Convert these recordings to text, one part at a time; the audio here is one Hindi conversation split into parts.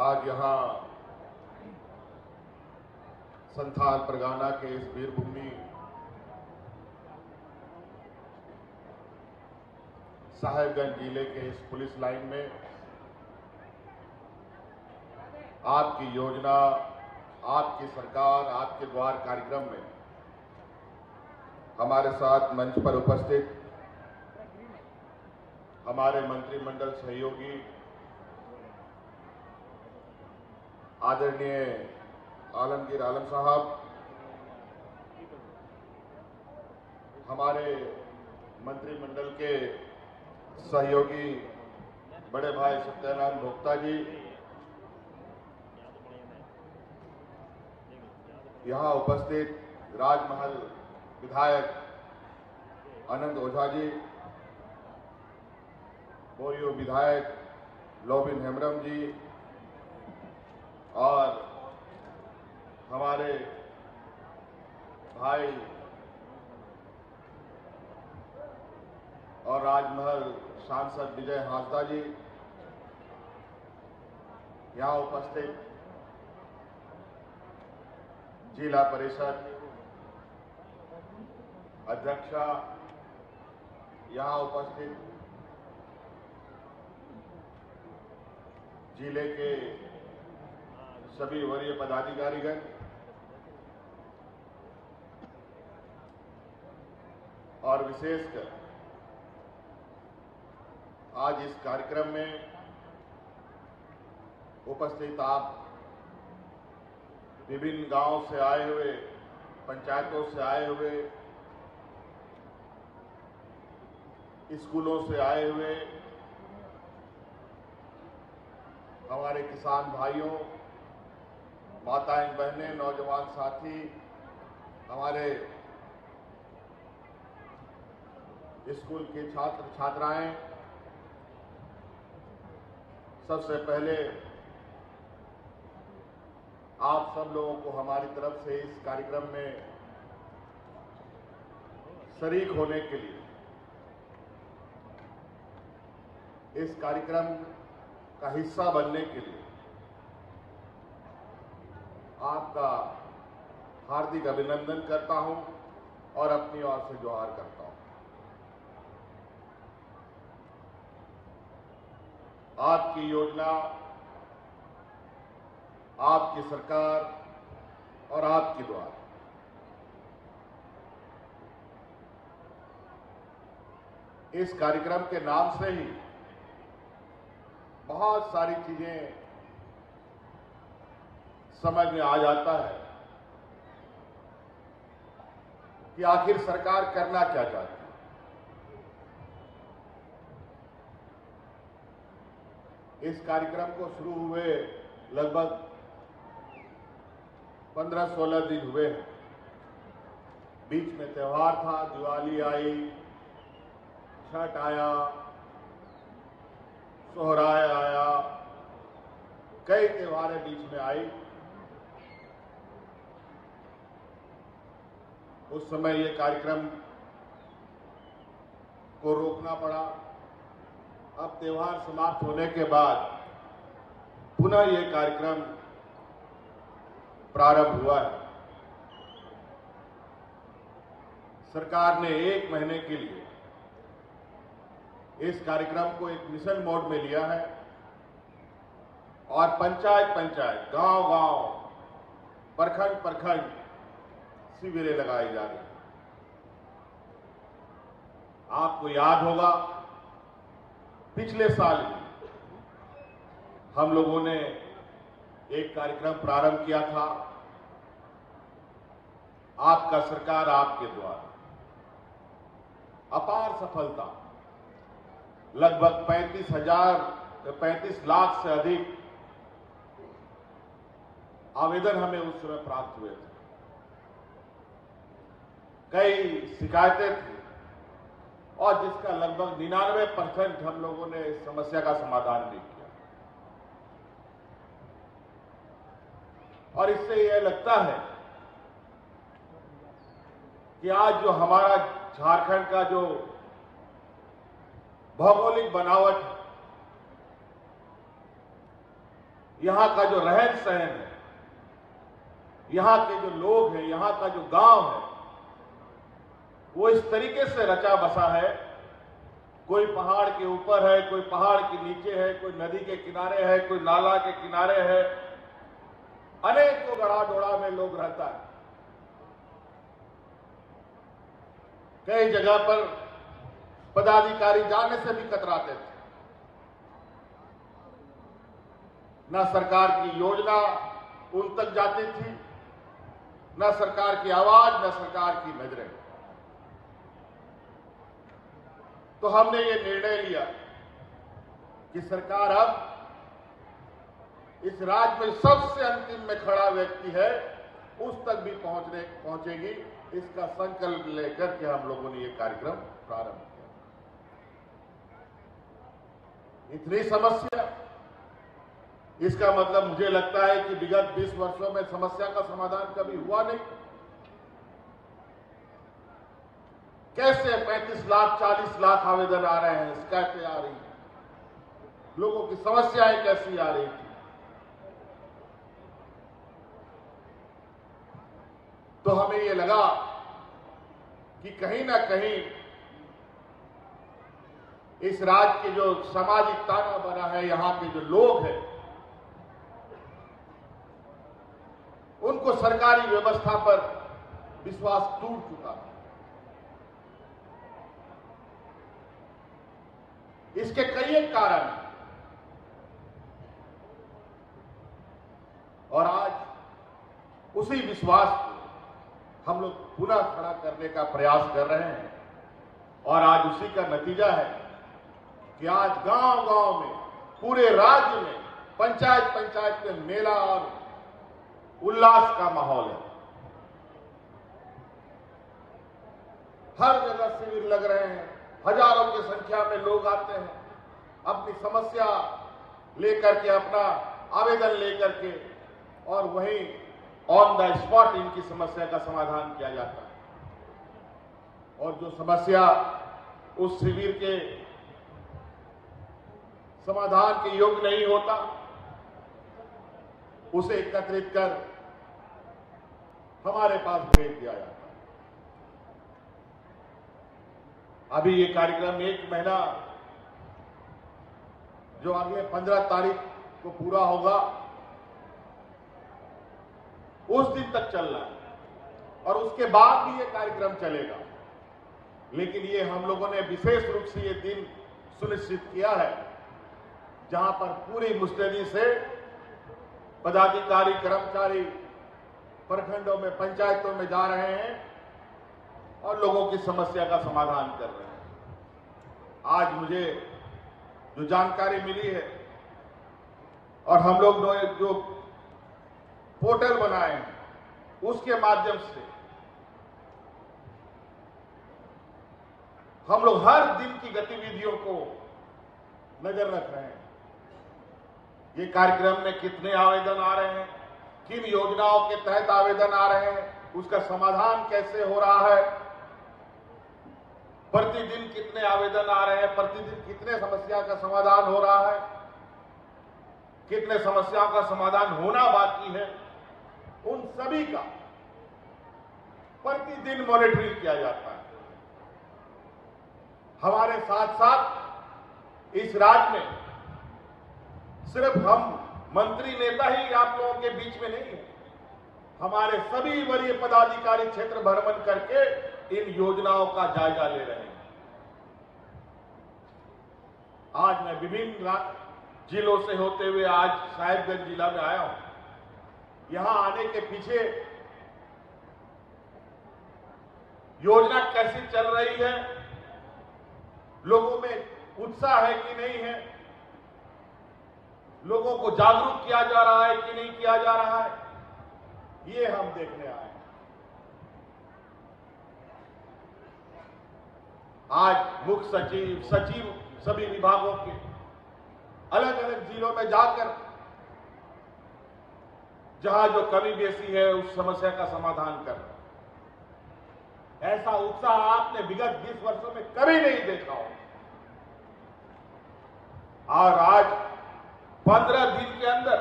आज यहाँ संथाल परगना के इस वीरभूमि साहेबगंज जिले के इस पुलिस लाइन में आपकी योजना, आपकी सरकार, आपके द्वार कार्यक्रम में हमारे साथ मंच पर उपस्थित हमारे मंत्रिमंडल सहयोगी आदरणीय आलमगीर आलम साहब, हमारे मंत्रिमंडल के सहयोगी बड़े भाई सत्यनारायण भोक्ता जी, यहाँ उपस्थित राजमहल विधायक आनंद ओझा जी, बोरियो विधायक लोबिन हेम्ब्रम जी और हमारे भाई और राजमहल सांसद विजय हांसदा जी, यहाँ उपस्थित जिला परिषद अध्यक्षा, यहाँ उपस्थित जिले के सभी वरीय पदाधिकारीगण और विशेषकर आज इस कार्यक्रम में उपस्थित आप विभिन्न गांवों से आए हुए, पंचायतों से आए हुए, स्कूलों से आए हुए हमारे किसान भाइयों, माताएं बहनें, नौजवान साथी, हमारे स्कूल के छात्र छात्राएं, सबसे पहले आप सब लोगों को हमारी तरफ से इस कार्यक्रम में शरीक होने के लिए, इस कार्यक्रम का हिस्सा बनने के लिए आपका हार्दिक अभिनंदन करता हूं और अपनी ओर से जोहार करता हूं। आपकी योजना, आपकी सरकार और आपकी द्वार इस कार्यक्रम के नाम से ही बहुत सारी चीजें समझ में आ जाता है कि आखिर सरकार करना क्या चाहती है। इस कार्यक्रम को शुरू हुए लगभग 15-16 दिन हुए हैं। बीच में त्योहार था, दिवाली आई, छठ आया, सोहराय आया, कई त्योहारें बीच में आई। उस समय ये कार्यक्रम को रोकना पड़ा। अब त्योहार समाप्त होने के बाद पुनः ये कार्यक्रम प्रारंभ हुआ है। सरकार ने 1 महीने के लिए इस कार्यक्रम को एक मिशन मोड में लिया है और पंचायत पंचायत, गांव गांव, प्रखंड प्रखंड शिविरें लगाई जा रही हैं। आपको याद होगा पिछले साल भी हम लोगों ने एक कार्यक्रम प्रारंभ किया था, आपका सरकार आपके द्वार। अपार सफलता, लगभग 35 लाख से अधिक आवेदन हमें उस समय प्राप्त हुए थे। कई शिकायतें थी और जिसका लगभग 99% हम लोगों ने इस समस्या का समाधान भी किया। और इससे यह लगता है कि आज जो हमारा झारखंड का जो भौगोलिक बनावट है, यहां का जो रहन सहन है, यहां के जो लोग हैं, यहां का जो गांव है, वो इस तरीके से रचा बसा है। कोई पहाड़ के ऊपर है, कोई पहाड़ के नीचे है, कोई नदी के किनारे है, कोई नाला के किनारे है। अनेकों गड़ा डोड़ा में लोग रहता है। कई जगह पर पदाधिकारी जाने से भी कतराते थे। न सरकार की योजना उन तक जाती थी, न सरकार की आवाज, न सरकार की नजरें। तो हमने ये निर्णय लिया कि सरकार अब इस राज्य में सबसे अंतिम में खड़ा व्यक्ति है, उस तक भी पहुंचेगी। इसका संकल्प लेकर के हम लोगों ने ये कार्यक्रम प्रारंभ किया। इतनी समस्या, इसका मतलब मुझे लगता है कि विगत 20 वर्षों में समस्या का समाधान कभी हुआ नहीं। कैसे 35 लाख 40 लाख आवेदन आ रहे हैं, शिकायतें आ रही हैं, लोगों की समस्याएं कैसी आ रही थी। तो हमें ये लगा कि कहीं ना कहीं इस राज्य के जो सामाजिक ताना बना है, यहां के जो लोग हैं, उनको सरकारी व्यवस्था पर विश्वास टूट चुका है। इसके कई एक कारण हैं और आज उसी विश्वास को हम लोग पुनः खड़ा करने का प्रयास कर रहे हैं। और आज उसी का नतीजा है कि आज गांव-गांव में, पूरे राज्य में, पंचायत में मेला और उल्लास का माहौल है। हर जगह शिविर लग रहे हैं, हजारों की संख्या में लोग आते हैं, अपनी समस्या लेकर के, अपना आवेदन लेकर के, और वहीं ऑन द स्पॉट इनकी समस्या का समाधान किया जाता है। और जो समस्या उस शिविर के समाधान के योग्य नहीं होता, उसे एकत्रित कर हमारे पास भेज दिया जाता है। अभी ये कार्यक्रम 1 महीना, जो अगले 15 तारीख को पूरा होगा, उस दिन तक चल रहा है और उसके बाद भी ये कार्यक्रम चलेगा। लेकिन ये हम लोगों ने विशेष रूप से ये दिन सुनिश्चित किया है जहां पर पूरी मुस्तैदी से पदाधिकारी, कर्मचारी प्रखंडों में, पंचायतों में जा रहे हैं और लोगों की समस्या का समाधान कर रहे हैं। आज मुझे जो जानकारी मिली है, और हम लोग जो पोर्टल बनाए हैं, उसके माध्यम से हम लोग हर दिन की गतिविधियों को नजर रख रहे हैं। ये कार्यक्रम में कितने आवेदन आ रहे हैं, किन योजनाओं के तहत आवेदन आ रहे हैं, उसका समाधान कैसे हो रहा है, प्रतिदिन कितने आवेदन आ रहे हैं, प्रतिदिन कितने समस्या का समाधान हो रहा है, कितने समस्याओं का समाधान होना बाकी है, उन सभी का प्रतिदिन मॉनिटरिंग किया जाता है। हमारे साथ साथ इस राज्य में सिर्फ हम मंत्री नेता ही आप लोगों के बीच में नहीं है, हमारे सभी वरीय पदाधिकारी क्षेत्र भ्रमण करके इन योजनाओं का जायजा ले रहे हैं। आज मैं विभिन्न जिलों से होते हुए आज साहिबगंज जिला में आया हूं। यहां आने के पीछे योजना कैसी चल रही है, लोगों में उत्साह है कि नहीं है, लोगों को जागरूक किया जा रहा है कि नहीं किया जा रहा है, ये हम देखने आए हैं। आज मुख्य सचिव, सचिव सभी विभागों के अलग अलग जिलों में जाकर जहां जो कमी बेसी है उस समस्या का समाधान कर, ऐसा उत्साह आपने विगत 20 वर्षों में कभी नहीं देखा हो। और आज 15 दिन के अंदर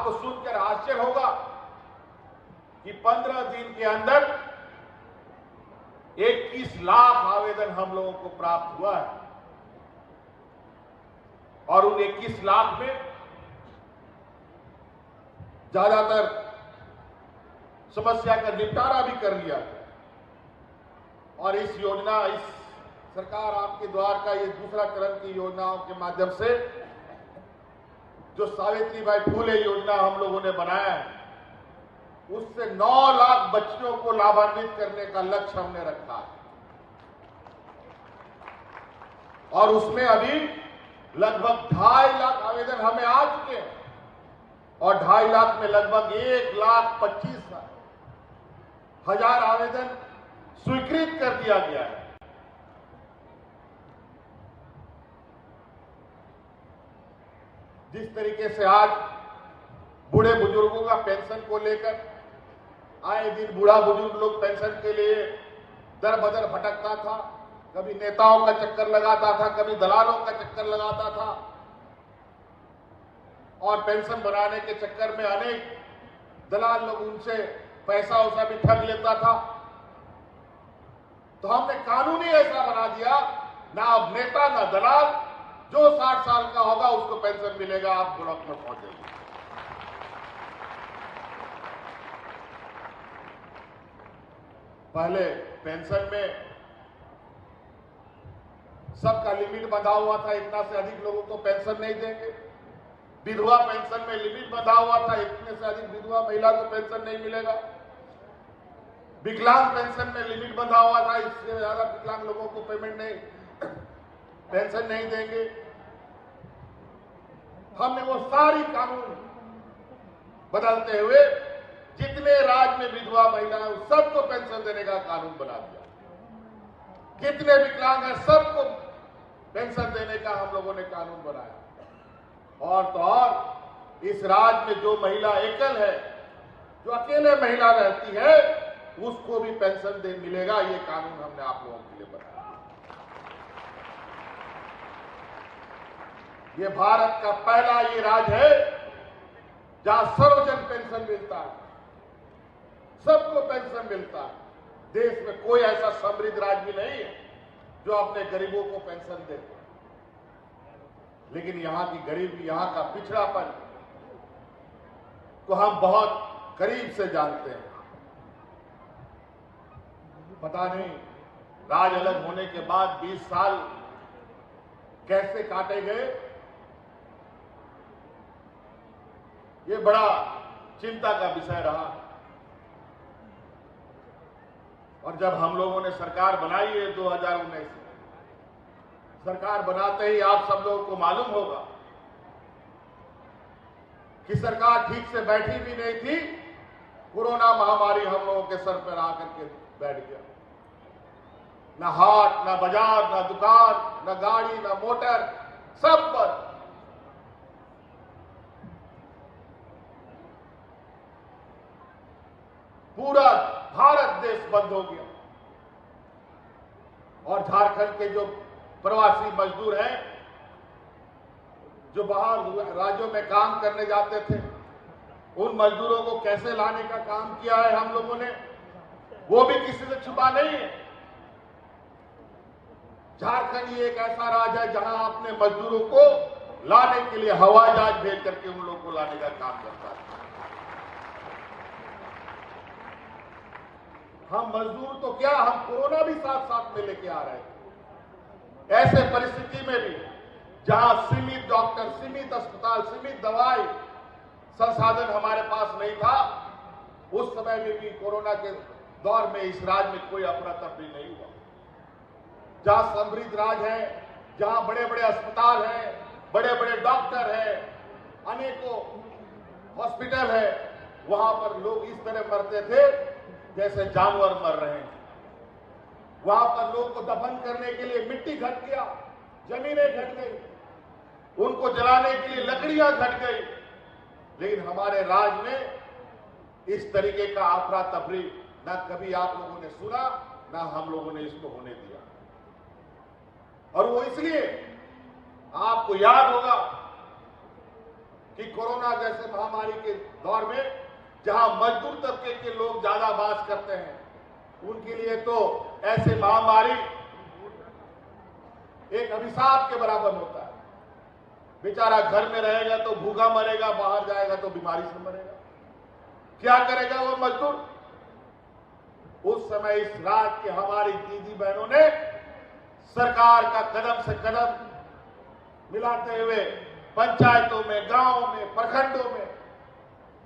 आपको सुनकर आश्चर्य होगा कि 15 दिन के अंदर 21 लाख आवेदन हम लोगों को प्राप्त हुआ है और उन 21 लाख में ज्यादातर समस्या का निपटारा भी कर लिया और इस योजना, इस सरकार आपके द्वार का ये दूसरा चरण की योजनाओं के माध्यम से जो सावित्रीबाई फुले योजना हम लोगों ने बनाया है, उससे 9 लाख बच्चियों को लाभान्वित करने का लक्ष्य हमने रखा है और उसमें अभी लगभग 2.5 लाख आवेदन हमें आ चुके हैं और 2.5 लाख में लगभग 1,25,000 आवेदन स्वीकृत कर दिया गया है। जिस तरीके से आज बूढ़े बुजुर्गों का पेंशन को लेकर आए दिन बूढ़ा बुजुर्ग लोग पेंशन के लिए दर बदर भटकता था, कभी नेताओं का चक्कर लगाता था, कभी दलालों का चक्कर लगाता था और पेंशन बनाने के चक्कर में अनेक दलाल लोग उनसे पैसा वैसा भी ठग लेता था। तो हमने कानून ही ऐसा बना दिया, ना अब नेता ना दलाल, जो 60 साल का होगा उसको पेंशन मिलेगा, आप ब्लॉक में पहुंचेंगे। पहले पेंशन में सबका लिमिट बंधा हुआ था, इतना से अधिक लोगों को पेंशन नहीं देंगे। विधवा पेंशन में लिमिट बंधा हुआ था, इतने से अधिक विधवा महिला को पेंशन नहीं मिलेगा। विकलांग पेंशन में लिमिट बंधा हुआ था, इससे ज्यादा विकलांग लोगों को पेमेंट नहीं, पेंशन नहीं देंगे। हमने वो सारी कानून बदलते हुए जितने राज्य में विधवा महिलाएं सबको पेंशन देने का कानून बना दिया। कितने विकलांग हैं सबको पेंशन देने का हम लोगों ने कानून बनाया। और तो और इस राज्य में जो महिला एकल है, जो अकेले महिला रहती है, उसको भी पेंशन दे मिलेगा। ये कानून हमने आप लोगों के लिए बनाया। ये भारत का पहला ये राज्य है जहां सर्वजन पेंशन मिलता है, सबको पेंशन मिलता है। देश में कोई ऐसा समृद्ध राज्य भी नहीं है जो अपने गरीबों को पेंशन देते। लेकिन यहां की गरीबी, यहां का पिछड़ापन को हम बहुत करीब से जानते हैं। पता नहीं राज अलग होने के बाद 20 साल कैसे काटे गए, ये बड़ा चिंता का विषय रहा। और जब हम लोगों ने सरकार बनाई है 2019 में, सरकार बनाते ही आप सब लोगों को मालूम होगा कि सरकार ठीक से बैठी भी नहीं थी, कोरोना महामारी हम लोगों के सर पर आकर के बैठ गया। न हाट, न बाजार, न दुकान, न गाड़ी, न मोटर, सब पर। पूरा भारत देश बंद हो गया और झारखंड के जो प्रवासी मजदूर हैं, जो बाहर राज्यों में काम करने जाते थे, उन मजदूरों को कैसे लाने का काम किया है हम लोगों ने, वो भी किसी से छुपा नहीं है। झारखंड ही एक ऐसा राज्य है जहां अपने मजदूरों को लाने के लिए हवाई जहाज भेज करके उन लोगों को लाने का काम करता है। हम मजदूर तो क्या, हम कोरोना भी साथ साथ में लेके आ रहे थे। ऐसे परिस्थिति में भी जहां सीमित डॉक्टर, सीमित अस्पताल, सीमित दवाई संसाधन हमारे पास नहीं था, उस समय में भी कोरोना के दौर में इस राज्य में कोई अफरा तफरी नहीं हुआ। जहां समृद्ध राज्य है, जहां बड़े बड़े अस्पताल हैं, बड़े बड़े डॉक्टर हैं, अनेकों हॉस्पिटल है, वहां पर लोग इस तरह मरते थे जैसे जानवर मर रहे हैं। वहां पर लोग को दफन करने के लिए मिट्टी घट गया, जमीनें घट गई, उनको जलाने के लिए लकड़ियां घट गई। लेकिन हमारे राज्य में इस तरीके का अफरा तफरी ना कभी आप लोगों ने सुना, ना हम लोगों ने इसको होने दिया। और वो इसलिए, आपको याद होगा कि कोरोना जैसे महामारी के दौर में जहां मजदूर तबके के लोग ज्यादा बात करते हैं, उनके लिए तो ऐसे महामारी एक अभिशाप के बराबर होता है। बेचारा घर में रहेगा तो भूखा मरेगा, बाहर जाएगा तो बीमारी से मरेगा। क्या करेगा वो मजदूर? उस समय इस राज्य के हमारी दीदी बहनों ने सरकार का कदम से कदम मिलाते हुए पंचायतों में, गांवों में, प्रखंडों में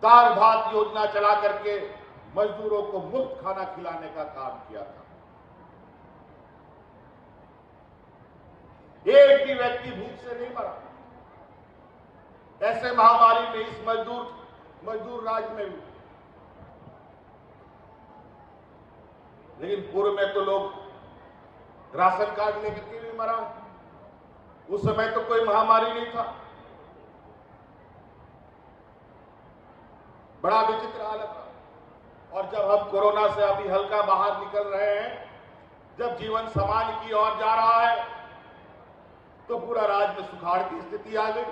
दाल भात योजना चला करके मजदूरों को मुफ्त खाना खिलाने का काम किया था। एक भी व्यक्ति भूख से नहीं मरा ऐसे महामारी में, इस मजदूर राज में भी। लेकिन पूर्व में तो लोग राशन कार्ड लेकर के भी मरा। उस समय तो कोई महामारी नहीं था। बड़ा विचित्र हालत था। और जब हम कोरोना से अभी हल्का बाहर निकल रहे हैं, जब जीवन सामान्य की ओर जा रहा है, तो पूरा राज्य में सुखाड़ की स्थिति आ गई।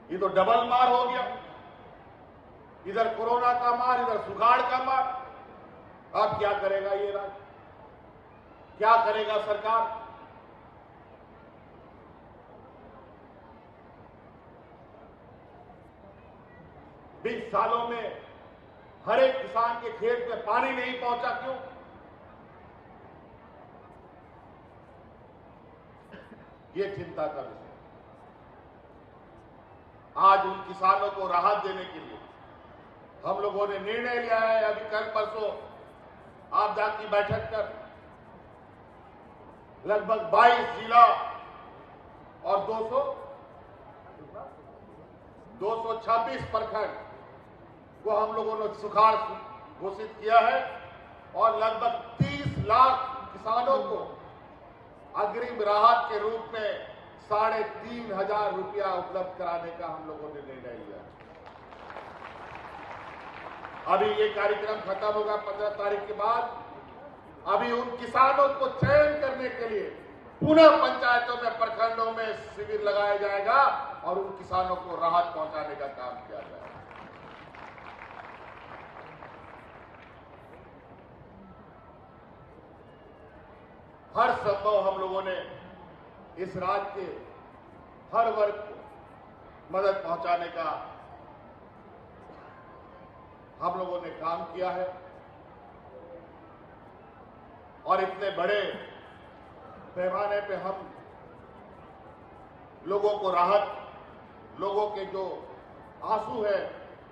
ये तो डबल मार हो गया, इधर कोरोना का मार, इधर सुखाड़ का मार। अब क्या करेगा ये राज्य? क्या करेगा सरकार? बीस सालों में हर एक किसान के खेत में पानी नहीं पहुंचा, क्यों? ये चिंता का विषय। आज उन किसानों को राहत देने के लिए हम लोगों ने निर्णय लिया है। अभी कल परसों आपदा की बैठक कर लगभग 22 जिला और 226 प्रखंड को हम लोगों ने सुखाड़ घोषित किया है और लगभग 30 लाख किसानों को अग्रिम राहत के रूप में 3,500 रुपया उपलब्ध कराने का हम लोगों ने निर्णय लिया। अभी ये कार्यक्रम खत्म होगा 15 तारीख के बाद। अभी उन किसानों को चयन करने के लिए पुनः पंचायतों में, प्रखंडों में शिविर लगाया जाएगा और उन किसानों को राहत पहुंचाने का काम किया जाएगा। हर संभव हम लोगों ने इस राज्य के हर वर्ग को मदद पहुंचाने का हम लोगों ने काम किया है। और इतने बड़े पैमाने पे हम लोगों को राहत, लोगों के जो आंसू है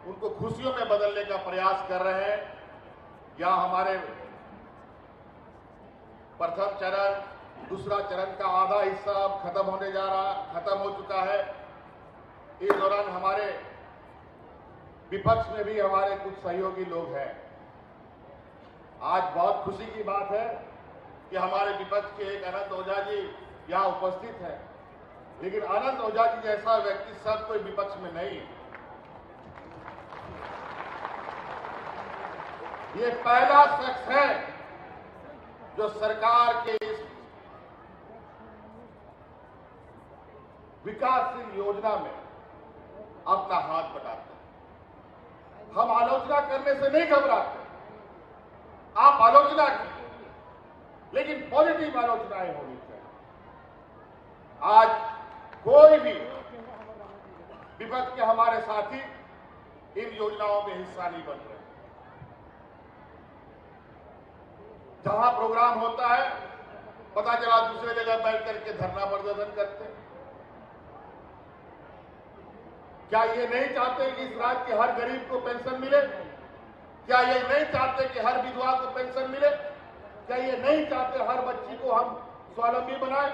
उनको खुशियों में बदलने का प्रयास कर रहे हैं। यहां हमारे प्रथम चरण, दूसरा चरण का आधा हिस्सा अब खत्म हो चुका है। इस दौरान हमारे विपक्ष में भी हमारे कुछ सहयोगी लोग हैं। आज बहुत खुशी की बात है कि हमारे विपक्ष के एक अनंत ओझा जी यहां उपस्थित हैं। लेकिन अनंत ओझा जी जैसा व्यक्ति सब कोई विपक्ष में नहीं। ये पहला शख्स है जो सरकार के इस विकासशील योजना में अपना हाथ बटाते हैं। हम आलोचना करने से नहीं घबराते। आप आलोचना कीजिए, लेकिन पॉजिटिव आलोचनाएं होनी चाहिए। आज कोई भी विपक्ष के हमारे साथी इन योजनाओं में हिस्सा नहीं बन रहे। जहां प्रोग्राम होता है पता चला दूसरे जगह बैठ करके धरना प्रदर्शन करते हैं। क्या ये नहीं चाहते कि इस राज्य के हर गरीब को पेंशन मिले? क्या ये नहीं चाहते कि हर विधवा को पेंशन मिले? क्या ये नहीं चाहते हर बच्ची को हम स्वावलंबी बनाएं?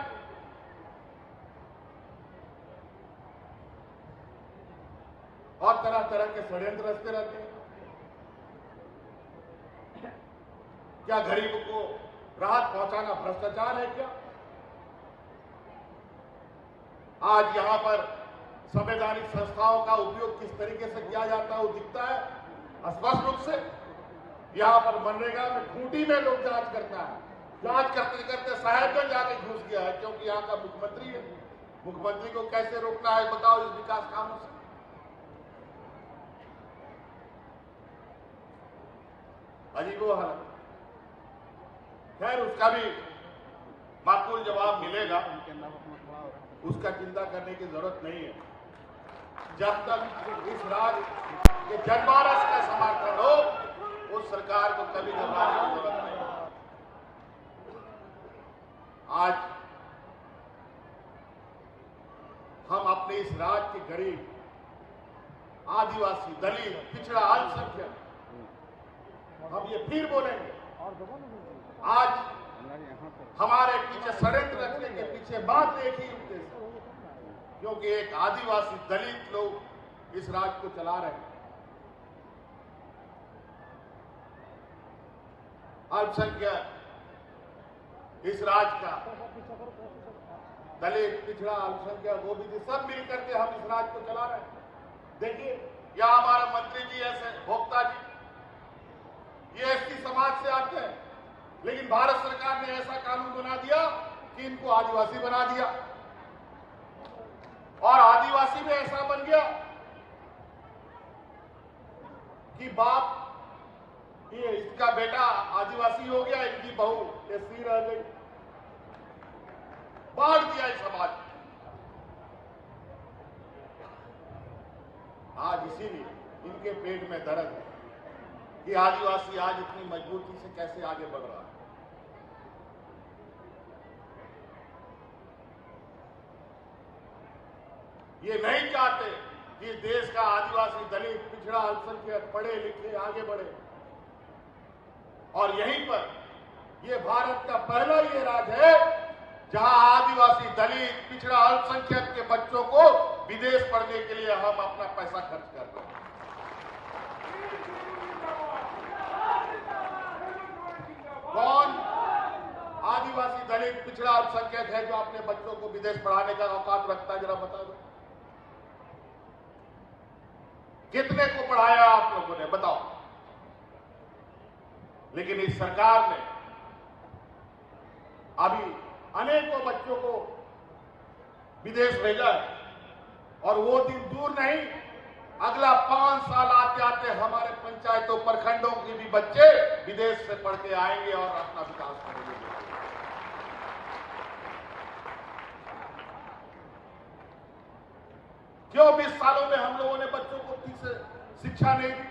और तरह तरह के षड्यंत्र रचते रहते हैं। क्या गरीबों को राहत पहुंचाना भ्रष्टाचार है क्या? आज यहां पर संवैधानिक संस्थाओं का उपयोग किस तरीके से किया जाता है वो दिखता है स्पष्ट रूप से। यहां पर मनरेगा में खूंटी में लोग जांच करता है। जांच करते करते साहेबगंज जाके घुस गया है, क्योंकि यहां का मुख्यमंत्री है। मुख्यमंत्री को कैसे रोकना है बताओ इस विकास कामों से? अजीबो हालत। खैर उसका भी माकूल जवाब मिलेगा, उसका चिंता करने की जरूरत नहीं है। जब तक इस राज्य के जनमानस का समर्थन हो उस सरकार को कभी घबराने की जरूरत नहीं है। आज हम अपने इस राज्य के गरीब, आदिवासी, दलित, पिछड़ा, अल्पसंख्यक, हम ये फिर बोलेंगे, आज हमारे पीछे षड्यंत्र रखने के पीछे बात एक ही उद्देश्य है, क्योंकि एक आदिवासी दलित लोग इस राज्य को चला रहे हैं। अल्पसंख्यक इस राज्य का, दलित, पिछड़ा, अल्पसंख्यक, ओबीसी सब मिलकर के हम इस राज्य को चला रहे हैं। देखिए यहाँ हमारा मंत्री जी ऐसे भोक्ता जी ये एसटी समाज से आते हैं, लेकिन भारत सरकार ने ऐसा कानून बना दिया कि इनको आदिवासी बना दिया, और आदिवासी में ऐसा बन गया कि बाप ये इसका बेटा आदिवासी हो गया, इनकी बहू एससी रह गई। बांट दिया इस समाज। आज इसीलिए इनके पेट में दर्द है कि आदिवासी आज इतनी मजबूती से कैसे आगे बढ़ रहा है। ये नहीं चाहते कि देश का आदिवासी, दलित, पिछड़ा, अल्पसंख्यक पढ़े लिखे आगे बढ़े, और यहीं पर ये भारत का पहला ये राज्य है जहां आदिवासी, दलित, पिछड़ा, अल्पसंख्यक के बच्चों को विदेश पढ़ने के लिए हम अपना पैसा खर्च कर रहे हैं। कौन आदिवासी, दलित, पिछड़ा, अल्पसंख्यक है जो अपने बच्चों को विदेश पढ़ाने का औकात रखता है? जरा बता दो, कितने को पढ़ाया आप लोगों ने, बताओ। लेकिन इस सरकार ने अभी अनेकों बच्चों को विदेश भेजा है, और वो दिन दूर नहीं, अगला 5 साल आते आते हमारे पंचायतों, प्रखंडों के भी बच्चे विदेश से पढ़ के आएंगे और अपना विकास करेंगे। क्यों 20 सालों में हम लोगों ने बच्चों को ठीक से शिक्षा नहीं दी?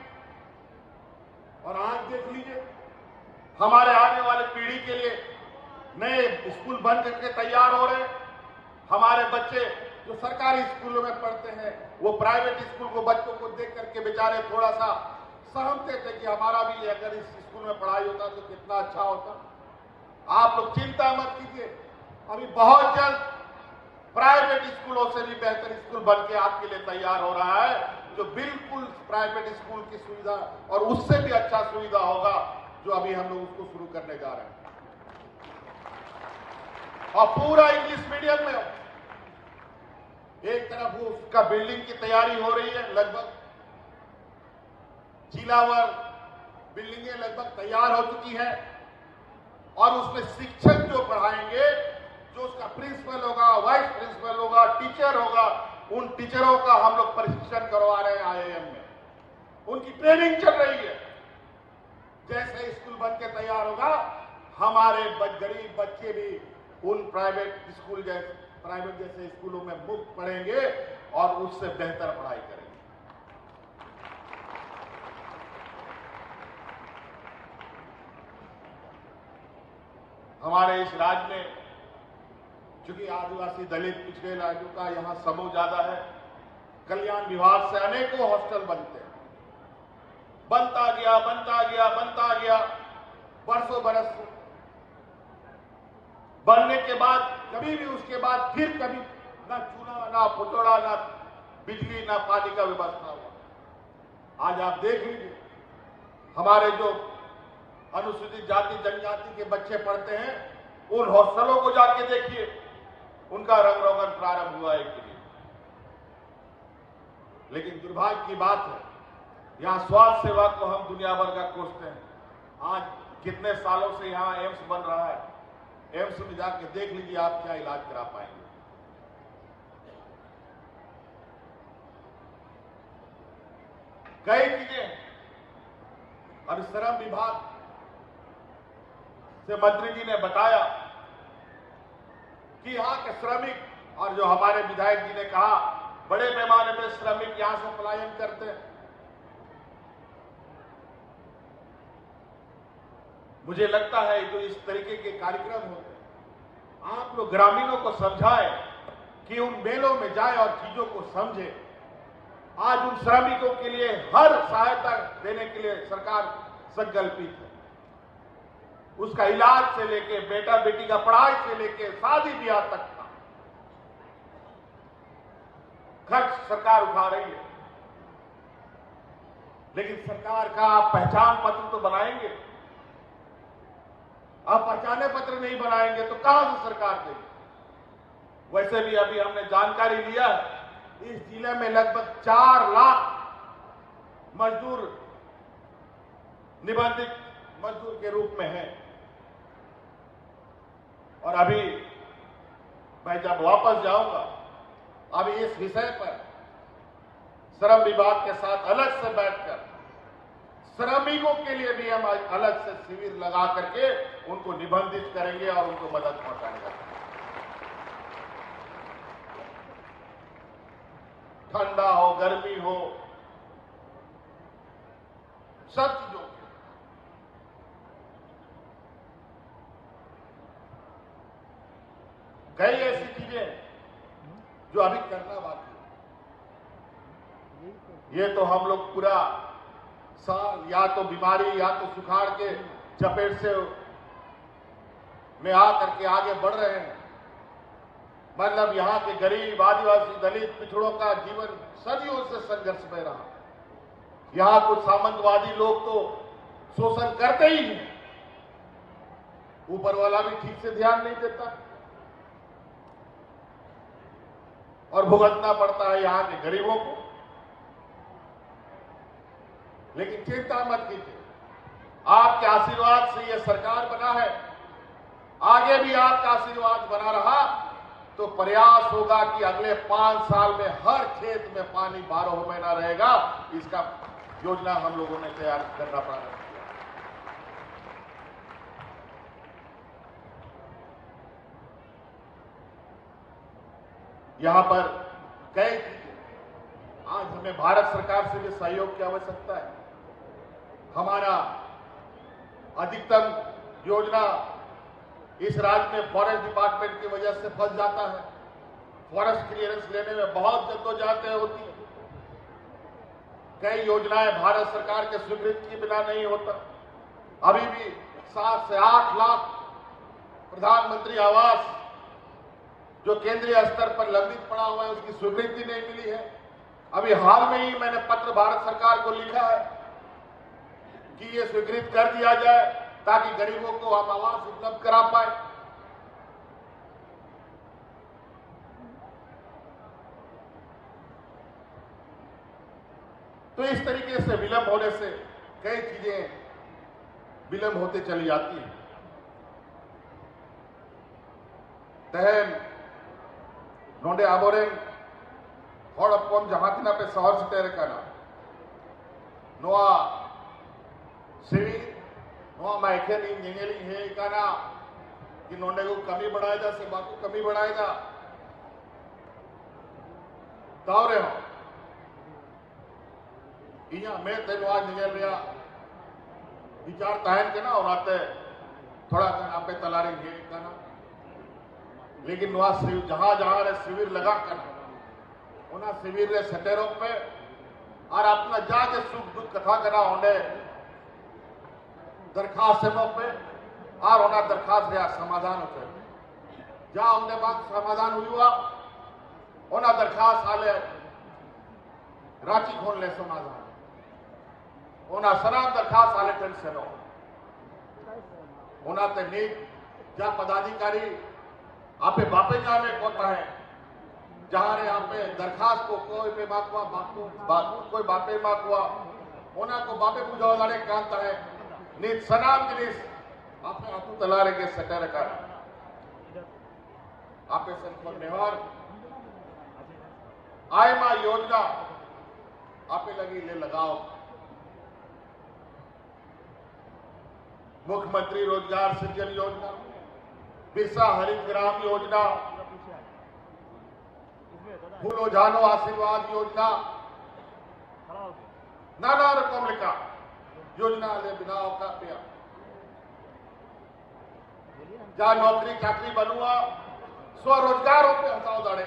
और आज देख लीजिए, हमारे आने वाले पीढ़ी के लिए नए स्कूल बन करके तैयार हो रहे हैं। हमारे बच्चे जो सरकारी स्कूलों में पढ़ते हैं वो प्राइवेट स्कूल को, बच्चों को देख करके बेचारे थोड़ा सा सहमते थे कि हमारा भी अगर इस स्कूल में पढ़ाई होता तो कितना अच्छा होता। आप लोग चिंता मत कीजिए, अभी बहुत जल्द प्राइवेट स्कूलों से भी बेहतर स्कूल बन के आपके लिए तैयार हो रहा है, जो बिल्कुल प्राइवेट स्कूल की सुविधा और उससे भी अच्छा सुविधा होगा जो अभी हम लोग उसको शुरू करने जा रहे हैं। और पूरा इंग्लिश मीडियम में हो। एक तरफ वो उसका बिल्डिंग की तैयारी हो रही है, लगभग जिलावार बिल्डिंगें लगभग तैयार हो चुकी है, और उसमें शिक्षक जो पढ़ाएंगे, जो उसका प्रिंसिपल होगा, वाइस प्रिंसिपल होगा, टीचर होगा, उन टीचरों का हम लोग प्रशिक्षण करवा रहे हैं आईआईएम में। उनकी ट्रेनिंग चल रही है। जैसे स्कूल बन के तैयार होगा, हमारे गरीब बच्चे भी उन प्राइवेट जैसे स्कूलों में मुफ्त पढ़ेंगे और उससे बेहतर पढ़ाई करेंगे। हमारे इस राज्य में चूंकि आदिवासी, दलित, पिछड़े राज्यों का यहां समूह ज्यादा है, कल्याण विभाग से अनेकों हॉस्टल बनते हैं। बनता गया बरसों बरस बनने के बाद कभी भी उसके बाद फिर कभी ना चूना, ना फुटोड़ा, ना बिजली, ना पानी का व्यवस्था हुआ। आज आप देख लीजिए, हमारे जो अनुसूचित जाति जनजाति के बच्चे पढ़ते हैं, उन हॉस्टलों को जाके देखिए, उनका रंग रोगन प्रारंभ हुआ है के लिए। लेकिन दुर्भाग्य की बात है, यहां स्वास्थ्य सेवा को हम दुनिया भर का कोसते हैं। आज कितने सालों से यहां एम्स बन रहा है, एम्स में जाके देख लीजिए आप क्या इलाज करा पाएंगे। श्रम विभाग से मंत्री जी ने बताया कि यहाँ के श्रमिक, और जो हमारे विधायक जी ने कहा, बड़े पैमाने पर श्रमिक यहां से पलायन करते हैं। मुझे लगता है जो इस तरीके के कार्यक्रम होते हैं, आप लोग ग्रामीणों को समझाएं कि उन मेलों में जाए और चीजों को समझे। आज उन श्रमिकों के लिए हर सहायता देने के लिए सरकार संकल्पित है। उसका इलाज से लेके बेटा बेटी का पढ़ाई से लेके शादी ब्याह तक का खर्च सरकार उठा रही है। लेकिन सरकार का आप पहचान पत्र तो बनाएंगे, आप पहचाने पत्र नहीं बनाएंगे तो कहां से सरकार देगी। वैसे भी अभी हमने जानकारी लिया है, इस जिले में लगभग 4 लाख मजदूर निबंधित मजदूर के रूप में हैं। और अभी मैं जब वापस जाऊंगा, अभी इस विषय पर श्रम विभाग के साथ अलग से बैठकर श्रमिकों के लिए भी हम अलग से शिविर लगा करके उनको निबंधित करेंगे और उनको मदद पहुंचाएंगे। ठंडा हो, गर्मी हो, सब चीजों के कई ऐसी चीजें जो अभी करना बाकी है। ये तो हम लोग पूरा साल या तो बीमारी या तो सुखाड़ के चपेट से में आकर के आगे बढ़ रहे हैं। मतलब यहाँ के गरीब, आदिवासी, दलित, पिछड़ों का जीवन सदियों से संघर्ष में रहा। यहाँ कुछ सामंतवादी लोग तो शोषण करते ही हैं, ऊपर वाला भी ठीक से ध्यान नहीं देता और भुगतना पड़ता है यहाँ के गरीबों को। लेकिन चिंता मत कीजिए, आपके आशीर्वाद से यह सरकार बना है, आगे भी आपका आशीर्वाद बना रहा तो प्रयास होगा कि अगले 5 साल में हर खेत में पानी 12 महीना रहेगा। इसका योजना हम लोगों ने तैयार करना प्रारंभ किया। यहां पर कई चीजें, आज हमें भारत सरकार से भी सहयोग की आवश्यकता है। हमारा अधिकतम योजना इस राज्य में फॉरेस्ट डिपार्टमेंट की वजह से फंस जाता है। फॉरेस्ट क्लियरेंस लेने में बहुत जद्दोजहद होती है। कई योजनाएं भारत सरकार के स्वीकृति के बिना नहीं होता। अभी भी 7 से 8 लाख प्रधानमंत्री आवास जो केंद्रीय स्तर पर लंबित पड़ा हुआ है, उसकी स्वीकृति नहीं मिली है। अभी हाल में ही मैंने पत्र भारत सरकार को लिखा है कि ये स्वीकृत कर दिया जाए ताकि गरीबों को हम आवास उपलब्ध करा पाए। तो इस तरीके से विलंब होने से कई चीजें विलंब होते चली जाती हैं। तहन नोंडे आबोरेन हड़ हपन जहां तिना पे शहर सेटेर काना नोआ सिवी नोआ मा एखेन इन जेंगेलिंग हे काना कि नोंडे को कमी बढ़ाएगा से बाकू कमी बढ़ाएगा तावरे हो इया मैं तेनोआ जेंगेल रिया विचार तहन के ना ओनाते थोड़ा कन आपे तलारी हे काना। लेकिन नोआ जहां जहां रे शिविर लगा कर उना शिविर रे सटेरों पे और अपना जाके सुख दुख कथा करना होने दरखास्त पे और होना दरखास्त रे समाधान होते जहां हमने बात समाधान हुआ होना दरखास्त आले रांची खोल ले समाधान होना सनाम दरखास्त आले टेंशन हो होना ते नीक जा पदाधिकारी आपे बापे नामे होता है जहां रे आप दरखास्त को कोई पे माकवा बापू कोई बापे माकवा होना को बापे बुझाव लाने कांता है नीत सनाम जिनिस आपने आतु तलारे के सटर का आपे संपन्न नेवार आय मा योजना आपे लगी ले लगाओ मुख्यमंत्री रोजगार सृजन योजना, बिरसा हरित ग्राम योजना, फूलो जानो आशीर्वाद योजना, नाना रकम लिखा योजना ले बिना का पिया जहां नौकरी चाकरी बनुआ स्वरोजगार होते हटाओ दाड़े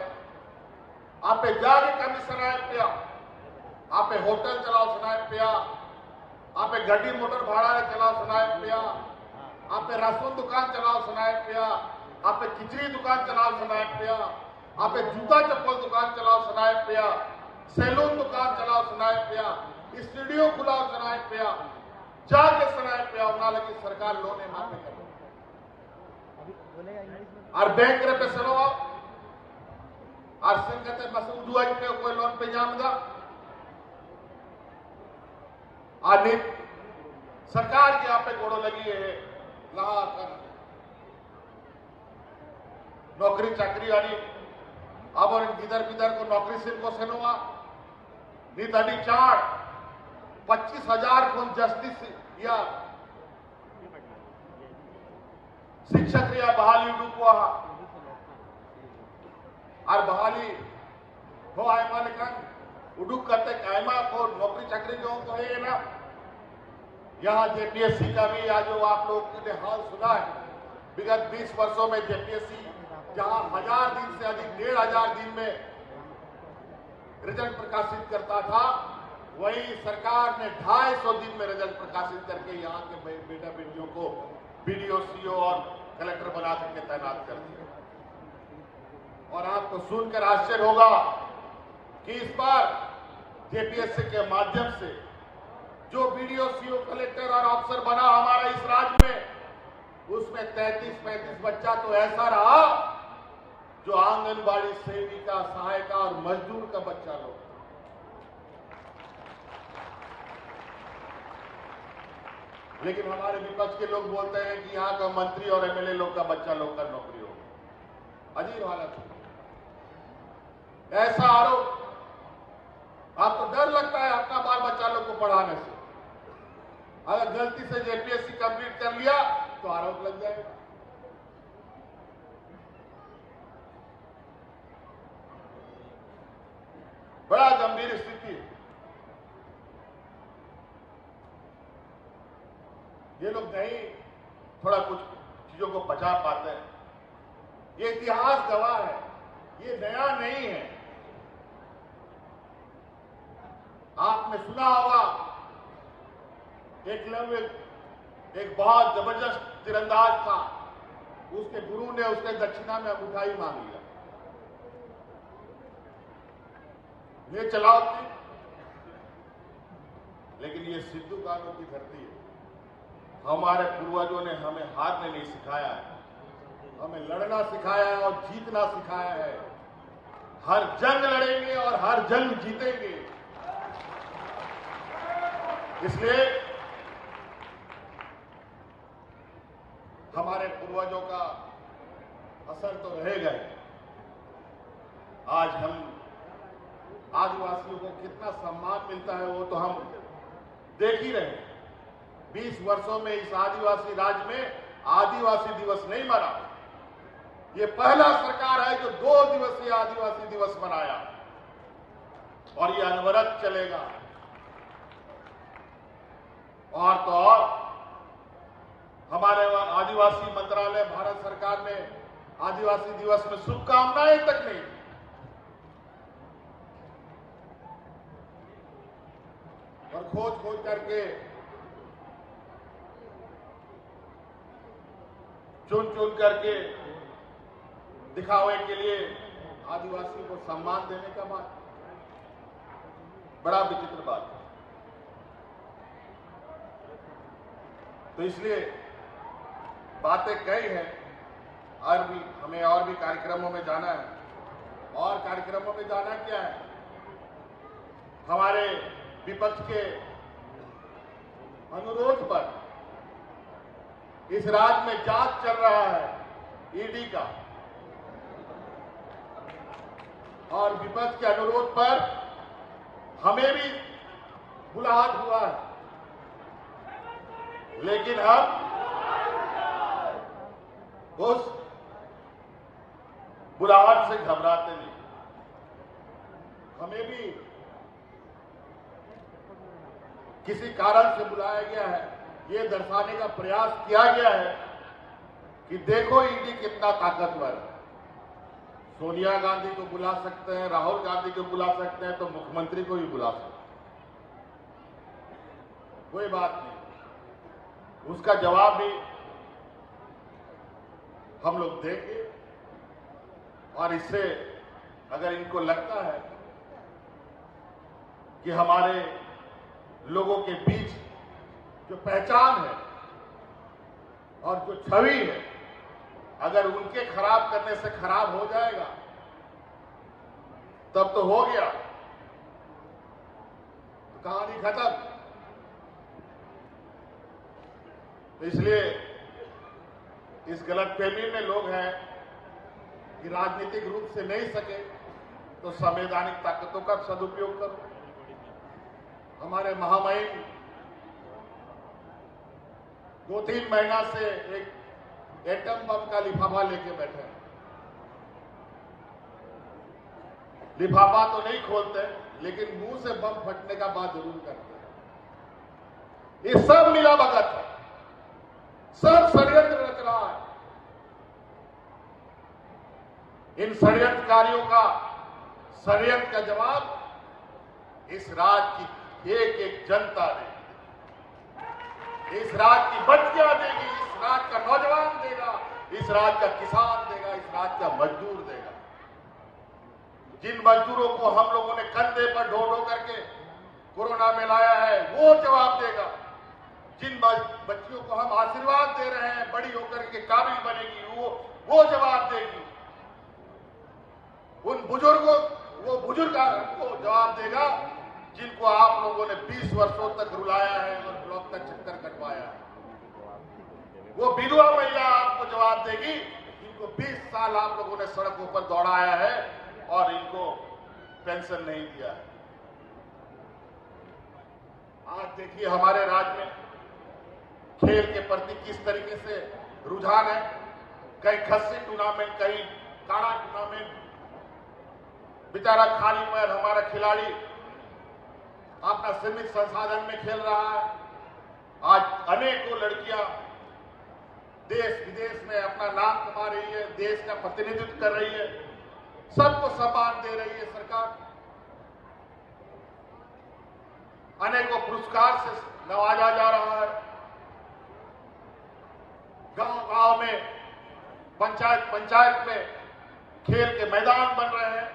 आप जाके कमीशन आए पिया आप होटल चलाओ सुनाए पिया आप गड्डी मोटर भाड़ा चलाओ सुनाए पिया आप राशन दुकान चलाओ सुनाए पिया आप खिचड़ी दुकान चलाओ सुनाए पिया आप जूता चप्पल दुकान चलाओ सुनाए पिया सैलून दुकान चलाओ सुनाए पिया स्टूडियो खुलाओ सुनाए पिया जाके सुनाए पिया उना लगी सरकार लोने माफी कर और बैंक रे पैसा लो और संगते बस उजुआ पे कोई लोन पे जामदा आदि सरकार के आप पे गोड़ो लगी है लहा कर नौकरी चाकरी वाली अब और गिदर बिदर को नौकरी से को सेनोवा नीताडी चार 25,000 को जस्टिस या शिक्षक या बहाली डूबवा और बहाली हो आयमा लेकिन उडुक करते आयमा को नौकरी चाकरी जो तो है ना यहाँ जेपीएससी का भी आज जो आप लोग ने हाल सुना है विगत 20 वर्षों में जेपीएससी जहां 1000 दिन से अधिक 1500 दिन में रिजल्ट प्रकाशित करता था वही सरकार ने 250 दिन में रिजल्ट प्रकाशित करके यहाँ के बेटा बेटियों को बीडीओ सीओ और कलेक्टर बना करके तैनात कर दिया और आपको सुनकर आश्चर्य होगा कि इस बार जेपीएससी के माध्यम से जो बीडीओ सीओ कलेक्टर और अफसर बना हमारा इस राज्य में उसमें 33-35 बच्चा तो ऐसा रहा जो आंगनबाड़ी सेविका सहायिका और मजदूर का बच्चा लोग लेकिन हमारे विपक्ष के लोग बोलते हैं कि यहाँ का मंत्री और एमएलए लोग का बच्चा लोग का नौकरी हो अजीब हालत है ऐसा आरोप आपको डर लगता है अपना बाल बच्चा लोग को पढ़ाने से अगर गलती से जेपीएससी कंप्लीट कर लिया तो आरोप लग जाएगा बड़ा गंभीर स्थिति है ये लोग नहीं थोड़ा कुछ चीजों को बचा पाते हैं ये इतिहास गवाह है ये नया नहीं है आपने सुना होगा एकलव्य एक बहुत जबरदस्त तीरंदाज था उसके गुरु ने उसके दक्षिणा में मिठाई मांग लिया ये चलाओ थी लेकिन ये सिद्धू कानून की धरती है हमारे पूर्वजों ने हमें हारने नहीं सिखाया है हमें लड़ना सिखाया है और जीतना सिखाया है हर जंग लड़ेंगे और हर जंग जीतेंगे इसलिए हमारे पूर्वजों का असर तो रहेगा ही आज हम आदिवासियों को कितना सम्मान मिलता है वो तो हम देख ही रहे हैं 20 वर्षों में इस आदिवासी राज्य में आदिवासी दिवस नहीं मना ये पहला सरकार है जो 2 दिवसीय आदिवासी दिवस मनाया और ये अनवरत चलेगा और तो और हमारे आदिवासी मंत्रालय भारत सरकार ने आदिवासी दिवस में शुभकामनाएं तक नहीं और खोज करके चुन करके दिखावे के लिए आदिवासी को सम्मान देने का बात बड़ा विचित्र बात है तो इसलिए बातें कई हैं और भी हमें और भी कार्यक्रमों में जाना है और कार्यक्रमों में जाना क्या है हमारे विपक्ष के अनुरोध पर इस राज्य में जांच चल रहा है ईडी का और विपक्ष के अनुरोध पर हमें भी बुलाहट हुआ है लेकिन हम उस बुलाहट से घबराते नहीं। हमें भी किसी कारण से बुलाया गया है, ये दर्शाने का प्रयास किया गया है कि देखो ईडी कितना ताकतवर है। सोनिया गांधी को बुला सकते हैं, राहुल गांधी को बुला सकते हैं, तो मुख्यमंत्री को भी बुला सकते हैं, कोई बात नहीं। उसका जवाब भी हम लोग देंगे। और इससे अगर इनको लगता है कि हमारे लोगों के बीच जो पहचान है और जो छवि है, अगर उनके खराब करने से खराब हो जाएगा तब तो हो गया, तो कहानी खत्म। तो इसलिए इस गलतफहमी में लोग हैं कि राजनीतिक रूप से नहीं सके तो संवैधानिक ताकतों का सदुपयोग करो। हमारे महामहिम 2-3 महीना से एक एटम बम का लिफाफा लेके बैठे हैं। लिफाफा तो नहीं खोलते, लेकिन मुंह से बम फटने का बात जरूर करते हैं। ये सब मिला भगत है, सब षड्यंत्र रच रहा है। इन षड्यंत्रकारियों का षड्यंत्र का जवाब इस राज्य की एक एक जनता देगी, इस राज्य की बच्चियां देगी, इस राज्य का नौजवान देगा, इस राज्य का किसान देगा, इस राज्य का मजदूर देगा। जिन मजदूरों को हम लोगों ने कंधे पर ढो ढो करके कोरोना में लाया है, वो जवाब देगा। जिन बच्चियों को हम आशीर्वाद दे रहे हैं, बड़ी होकर के काबिल बनेगी, वो जवाब देगी। उन बुजुर्गों, वो बुजुर्ग को जवाब देगा जिनको आप लोगों ने 20 वर्षों तक रुलाया है और ब्लॉक का चक्कर कटवाया है। वो विधवा महिला आपको जवाब देगी जिनको 20 साल आप लोगों ने सड़कों पर दौड़ाया है और इनको पेंशन नहीं दिया है। आज देखिए हमारे राज्य में खेल के प्रति किस तरीके से रुझान है। कहीं खस्सी टूर्नामेंट, कहीं काड़ा टूर्नामेंट, बेचारा खाली पैर हमारा खिलाड़ी अपना सीमित संसाधन में खेल रहा है। आज अनेकों लड़कियां देश विदेश में अपना नाम कमा रही है, देश का प्रतिनिधित्व कर रही है, सबको सम्मान दे रही है सरकार। अनेकों पुरस्कार से नवाजा जा रहा है। गांव-गांव में, पंचायत में खेल के मैदान बन रहे हैं।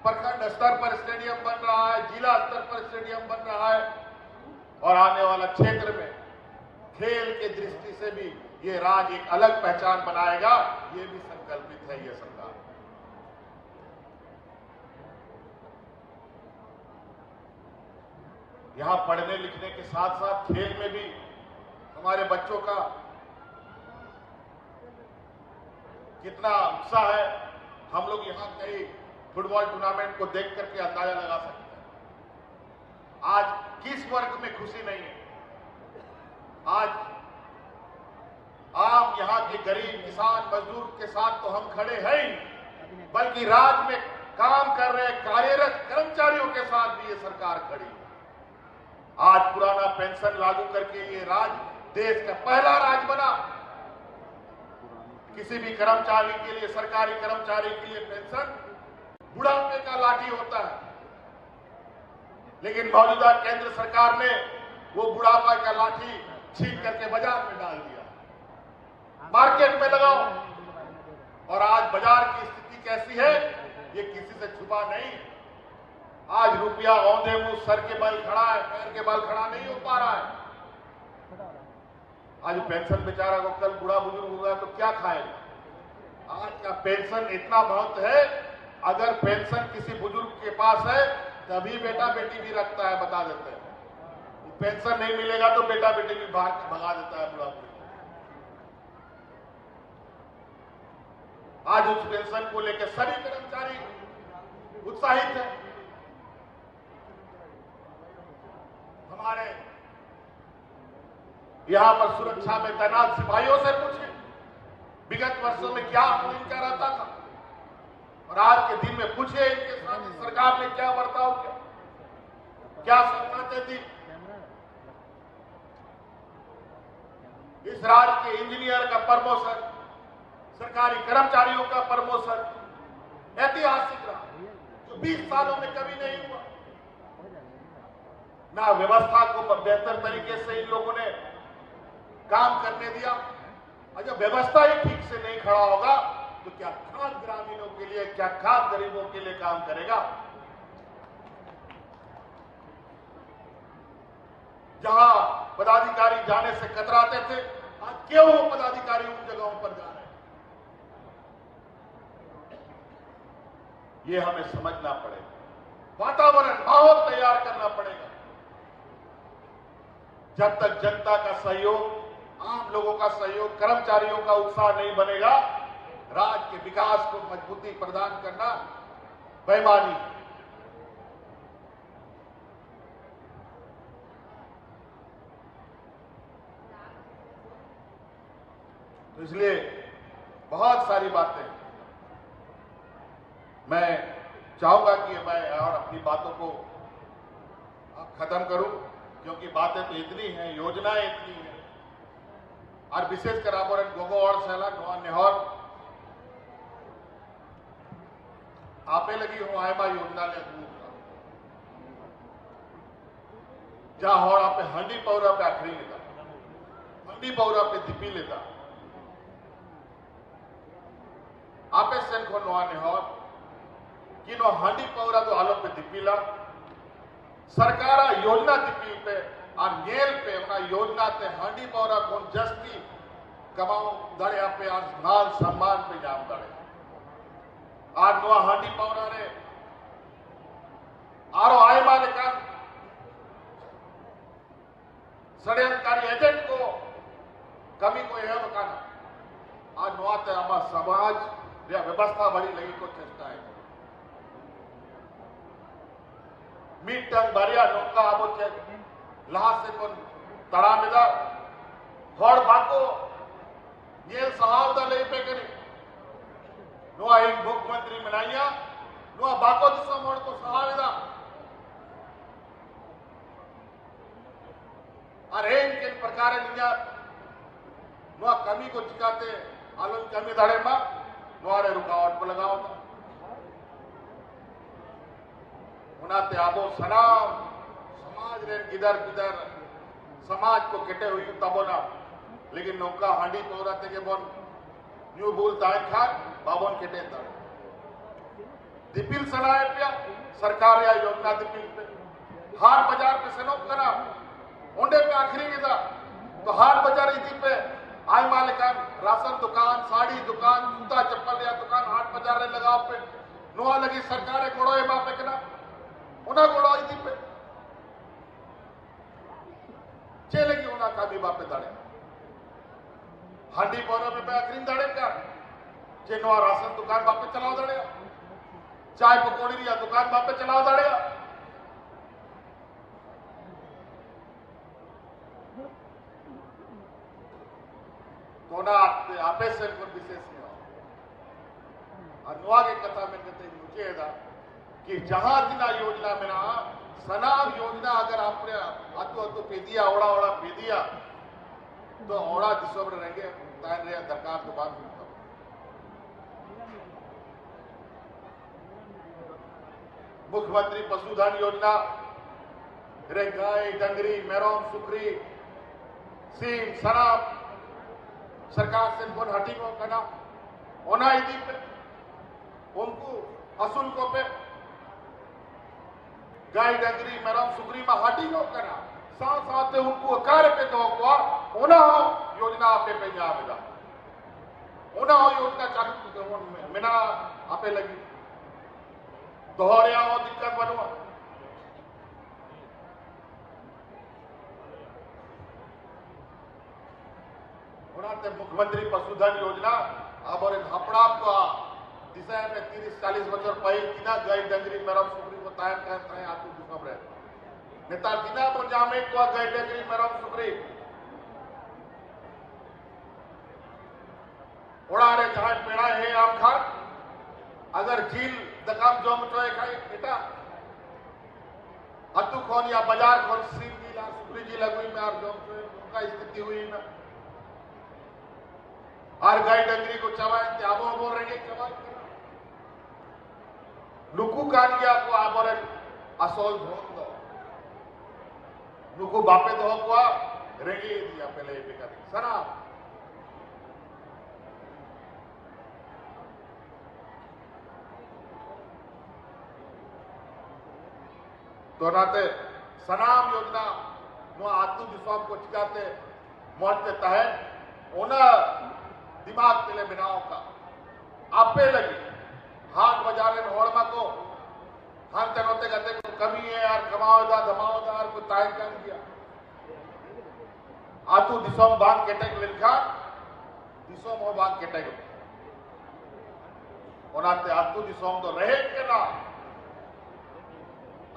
प्रखंड स्तर पर स्टेडियम बन रहा है, जिला स्तर पर स्टेडियम बन रहा है। और आने वाला क्षेत्र में खेल की दृष्टि से भी ये राज्य एक अलग पहचान बनाएगा, ये भी संकल्पित है ये सरकार। यहां पढ़ने लिखने के साथ साथ खेल में भी हमारे बच्चों का कितना उत्साह है, हम लोग यहां कई फुटबॉल टूर्नामेंट को देख करके अंदाजा लगा सकते हैं। आज किस वर्ग में खुशी नहीं है। आज आम यहां के गरीब किसान मजदूर के साथ तो हम खड़े हैं ही, बल्कि राज्य में काम कर रहे कार्यरत कर्मचारियों के साथ भी ये सरकार खड़ी है। आज पुराना पेंशन लागू करके ये राज्य देश का पहला राज्य बना। किसी भी कर्मचारी के लिए, सरकारी कर्मचारी के लिए पेंशन बुढ़ापे का लाठी होता है, लेकिन मौजूदा केंद्र सरकार ने वो बुढ़ापा का लाठी छीन करके बाजार में डाल दिया। मार्केट में लगाओ। और आज बाजार की स्थिति कैसी है ये किसी से छुपा नहीं। आज रुपया औंधे मुंह सर के बल खड़ा है, पैर के बल खड़ा नहीं हो पा रहा है। आज पेंशन बेचारा को कल बूढ़ा बुजुर्ग होगा तो क्या खाएगा। आज का पेंशन इतना महत्व है, अगर पेंशन किसी बुजुर्ग के पास है तभी बेटा बेटी भी रखता है, बता देते हैं। पेंशन नहीं मिलेगा तो बेटा बेटी भी भगा देता है बूढ़ा बुजुर्ग। आज उस पेंशन को लेकर सभी कर्मचारी उत्साहित है। हमारे यहां पर सुरक्षा में तैनात सिपाहियों से पूछें, विगत वर्षों में क्या अमल इनका रहता था और आज के दिन में पूछे इनके साथ सरकार ने क्या बर्ताव किया, क्या सपनाते थी। इस राज्य के इंजीनियर का प्रमोशन, सरकारी कर्मचारियों का प्रमोशन ऐतिहासिक रहा, जो 20 सालों में कभी नहीं हुआ। ना व्यवस्था को बेहतर तरीके से इन लोगों ने काम करने दिया, और जब व्यवस्था ही ठीक से नहीं खड़ा होगा तो क्या खाद ग्रामीणों के लिए, क्या खाद गरीबों के लिए काम करेगा। जहां पदाधिकारी जाने से कतराते थे, आज क्यों वो पदाधिकारी उन जगहों पर जा रहे हैं, ये हमें समझना पड़ेगा। वातावरण, माहौल तैयार करना पड़ेगा। जब तक जनता का सहयोग, आम लोगों का सहयोग, कर्मचारियों का उत्साह नहीं बनेगा, राज्य के विकास को मजबूती प्रदान करना बेईमानी है। तो इसलिए बहुत सारी बातें मैं चाहूंगा कि मैं और अपनी बातों को खत्म करूं, क्योंकि बातें तो इतनी हैं, योजनाएं इतनी हैं, और विशेषकर आबोरन गोगो और सैला नोआ नेहर आपे लगी हूं आयमा योजना ले जहां हर आपे हंडी पौरा पे आखरी लेता, हंडी पौरा पे दिपी लेता, आपे सेन को नोआ नेहर कि नो हंडी पौरा तो आलो पे दिपीला सरकार योजना दिपी पे और नेल पे उना योजना ते हंडी पौरा कौन जस्ती कमाओ दड़े पे आज मान सम्मान पे जाम दड़े आज नुआ हंडी पौरा रे आरो आय माले कान षड्यंत्रकारी एजेंट को कमी को यह बकाना आज नुआ ते आमा समाज या व्यवस्था बड़ी लगी को चेष्टा है मीटंग बारिया नौका आबो चे लहा से कौन तड़ामेदा हर बाको ये सहावदा ले पे करी नुआ एक मुख्यमंत्री मनाइया नुआ बाको दिसो मोड़ को सहावेदा अरे इनके प्रकार निया नुआ कमी को चिकाते आलन कमी दाड़े मा नुआ रे रुकावट पर लगाओ उनाते आबो सनाम समाज रे गिदर गिदर समाज को केटे हुई तबोना लेकिन नौका हांडी पौराते के बोन न्यू बोल ताय खान बाबोन केटे ताड़ दिपिल सनाए पिया सरकार या योजना दिपिल पे हाट बाजार पे सनोक करा ओंडे पे आखिरी निदा तो हाट बाजार इदी पे आय मालिकान राशन दुकान, साड़ी दुकान, जूता चप्पल या दुकान हाट बाजार रे लगाओ पे नुआ लगी सरकार गोड़ो ए बापे कना उना गोड़ो इदी पे चलेगी उना का भी बापे दाड़े हांडी पौरा में आखिरी दाड़े का जे नुआ राशन दुकान बापे चलाओ दाड़े चाय पकौड़ी रिया दुकान बापे चलाओ दाड़े तो ना आपे से विशेष और नुआ के कथा में कहते मुझे था कि जहां दिना योजना में ना सनाम योजना अगर आपने आतु आतु पे दिया ओड़ा पे दिया तो ओड़ा दिशा में रहेंगे तान रे दरकार के बाद मुख्यमंत्री पशुधन योजना रे गाय, डंगरी, मेरोम, सुकरी, सीम, सनाम सरकार से कौन हटी को करना होना इदी पे उनको असूल को पे गाय, डंगरी, मेरोम, सुकरी में हटी को करना साथ साथ उनको कार्य पे तो होना हो योजना पे पे जावेगा होना हो योजना चालू मिना आपे लगी दोहरिया हो दिक्कत बनवा होना मुख्यमंत्री पशुधन योजना अब और हपड़ा को दिशा में 30-40 बच्चों पहले किना गाय, डंगरी, मेरोम, सुकरी को तायन करता है आतु दिशा रहे नेता दिना तो जामे को गाय, डंगरी, मेरोम, सुकरी उड़ारे जहां पेड़ा है आम खान अगर झील दकाम जोम चोए खाई बेटा अतु खोन या बाजार खोन सीम जी ला सुप्री जी लगुई में और जोम चोए उनका स्थिति हुई ना और गाय डंगरी को चवाए ते आबो आबो रहेंगे चवाए नुकू कान गया को आबोरे असोल धोन दो नुकू बापे दो को रेगी दिया पहले ये का सना तो नाते सनाम योजना नो आतु दिसोम को चिकाते मोहते तहत ओना दिमाग पहले बिनाओ का आपे लगी हाथ बजारे होड़मा को हाथ तनोते कहते को कमी है यार कमाओदा धमाओदा यार को तायन कर दिया आतु दिसोम बांग केटेक लिखा दिसोम हो बांग केटेक ओनाते आतु दिसोम तो रहे के ना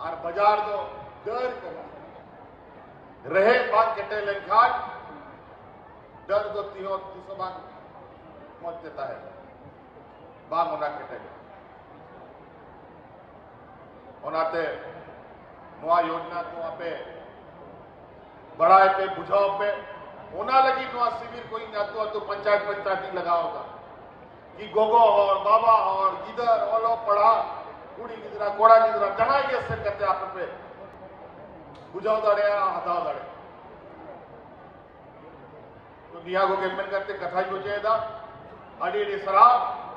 और बाजार तो डर कर रहे बात कटे लेखा डर दो तीहो तीसो बाग मत देता है बाग होना कटेगा होनाते नुआ योजना को आपे बढ़ाए पे बुझाओ पे होना लगी नुआ शिविर कोई ना तो पंचायत ही लगाओगा कि गोगो और बाबा और गिदर ओलो पढ़ा कुड़ी गिदरा कोड़ा गिदरा जहां के से करते आप पे बुझाओ दड़े हटाओ दड़े तो निया को गेमन करते कथा जो चेदा अड़ी सरा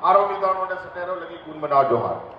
आरोग्य दानों ने सटेरो लगी गुण मनाओ जोहार